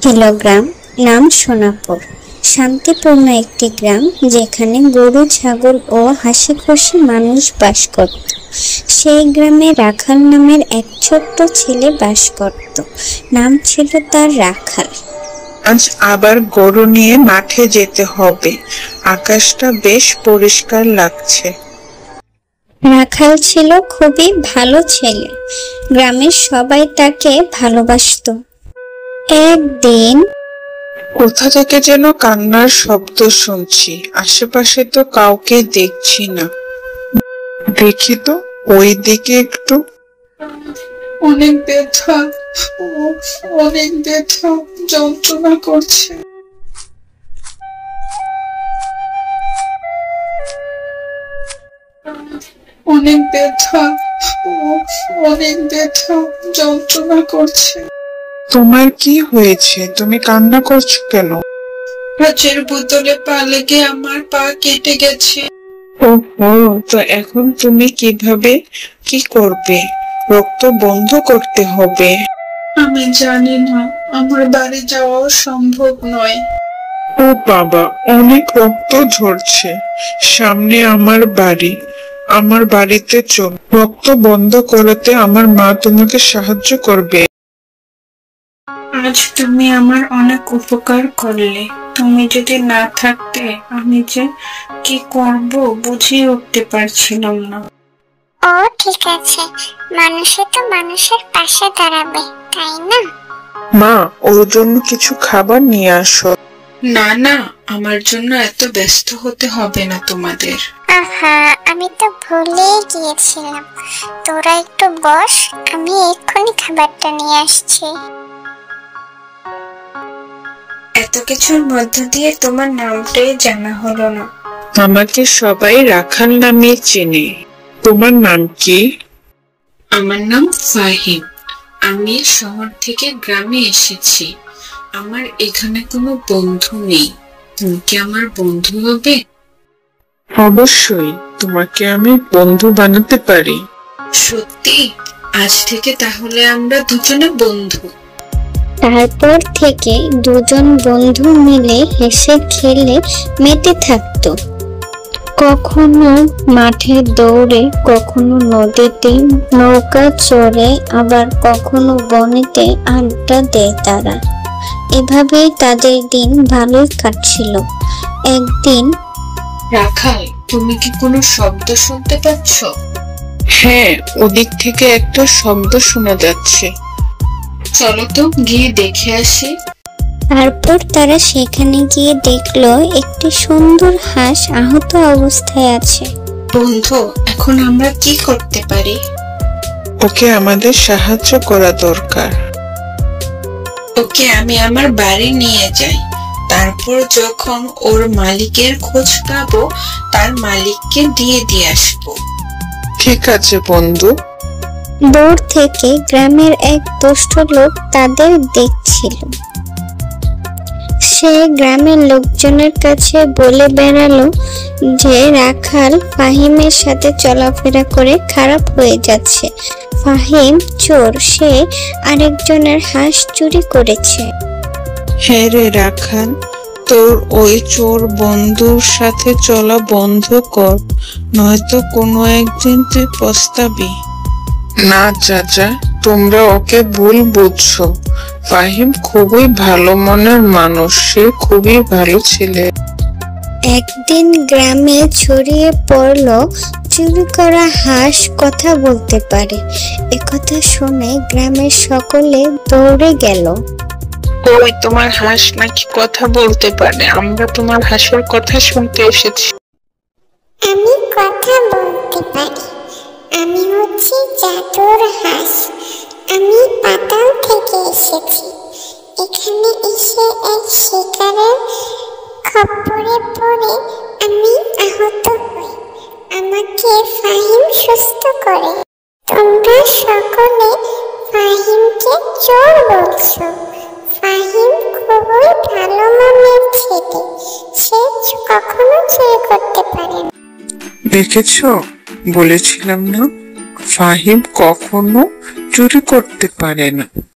ছিল গ্রাম, নাম সোনাপুর। শান্তিপূর্ণ একটি গ্রাম, যেখানে গরু, ছাগল ও হাসি খুশি মানুষ বাস করত। সেই গ্রামে রাখাল নামের এক ছোট্ট ছেলে বাস করত। নাম ছিল তার রাখাল। আজ আবার গরু নিয়ে মাঠে যেতে হবে। আকাশটা বেশ পরিষ্কার লাগছে। রাখাল ছিল খুবই ভালো ছেলে। গ্রামের সবাই তাকে ভালোবাসতো। একদিন কোথা থেকে যেন কান্নার শব্দ শুনছি। আশেপাশে তো কাউকে দেখছি না। দেখি তো, ওই দিকে একটু। অনেক ব্যথা, অনেক ব্যথা, যন্ত্রণা করছে। অনেক ব্যথা, অনেক ব্যথা, যন্ত্রণা করছে। তোমার কি হয়েছে? তুমি কান্না করছো কেন? কাচের বোতলে পা লেগে আমার পা কেটে গেছে। ওহো, তো এখন তুমি কিভাবে কি করবে? রক্ত বন্ধ করতে হবে। আমি জানি না, আমার বাড়ি যাওয়াও সম্ভব নয়। ও বাবা, অনেক রক্ত ঝরছে। সামনে আমার বাড়ি। আমার বাড়িতে চল। রক্ত বন্ধ করাতে আমার মা তোমাকে সাহায্য করবে। আজ তুমি আমার অনেক উপকার করলে। তুমি যদি না থাকতে আমি যে কি করব বুঝিয়ে উঠতে পারছিলাম না। ও ঠিক আছে, মানুষে তো মানুষের পাশে দাঁড়াবে, তাই না? মা, ওর জন্য কিছু খাবার নিয়ে আসো। না না, আমার জন্য এত ব্যস্ত হতে হবে না তোমাদের। আহা, আমি তো ভুলেই গিয়েছিলাম। তোরা একটু বস, আমি এক্ষুনি খাবারটা নিয়ে আসছি। এত কিছুর মধ্য দিয়ে তোমার নামটাই জানা হলো না। আমাকে সবাই রাখাল নামে চেনে। তোমার নাম কি? আমার নাম ফাহিম। আমি শহর থেকে গ্রামে এসেছি। আমার এখানে কোনো বন্ধু নেই। তুমি কি আমার বন্ধু হবে? অবশ্যই, তোমাকে আমি বন্ধু বানাতে পারি। সত্যি? আজ থেকে তাহলে আমরা দুজনে বন্ধু। তারপর থেকে দুজন বন্ধু মিলে হেসে খেলে মেতে থাকতো। কখনো মাঠে দৌড়ে, কখনো নদীতে নৌকা চড়ে, আবার কখনো বনেতে আড্ডা দেয় তারা। এভাবেই তাদের দিন ভালোই কাটছিল। একদিন, রাখাল, তুমি কি কোনো শব্দ শুনতে পাচ্ছ? হ্যাঁ, ওদিক থেকে একটা শব্দ শোনা যাচ্ছে। চলো তো গিয়ে দেখে আসি। তারপর তারা সেখানে গিয়ে দেখলো একটি সুন্দর হাঁস আহত অবস্থায় আছে। বন্ধু, এখন আমরা কি করতে পারি? ওকে আমাদের সাহায্য করা দরকার। ওকে আমি আমার বাড়ি নিয়ে যাই। তারপর যখন ওর মালিকের খোঁজ পাবো, তার মালিককে দিয়ে আসবো। ঠিক আছে বন্ধু। দূর থেকে গ্রামের এক দুষ্ট লোক তাদের দেখছিল। সে গ্রামের লোকজনের কাছে বলে বেড়ালো যে রাখাল ফাহিমের সাথে চলাফেরা করে খারাপ হয়ে যাচ্ছে। ফাহিম চোর, সে আরেকজনের হাঁস চুরি করেছে। হ্যাঁ রে রাখাল, তোর ওই চোর বন্ধুর সাথে চলা বন্ধ কর, নয়তো কোনো একদিন তুই পস্তাবি। না চাচা, তোমরা ওকে ভুল বুঝছো। ফাহিম খুবই ভালো মনের মানুষ, সে খুবই ভালো ছেলে। একদিন গ্রামে ছড়িয়ে পড়লো চুরি করা হাঁস কথা বলতে পারে। একথা শুনে গ্রামের সকলে দৌড়ে গেল। ওই তোমার হাঁস নাকি কথা বলতে পারে? আমরা তোমার হাঁসের কথা শুনতে এসেছি। আমি কথা বলতে পারি। আমি হচ্ছি জাদুর হাঁস। আমি পাতাল থেকে এসেছি। এখানে এসে এক শিকারের খপ্পরে পড়ে আমি আহত হই। আমাকে ফাহিম সুস্থ করে। তোমরা সকলে ফাহিমকে চোর বলছো। ফাহিম খুবই ভালো মনের ছেলে, সে কখনো চুরি করতে পারে না। দেখেছো, বলেছিলাম না, ফাহিম কখনো চুরি করতে পারে না।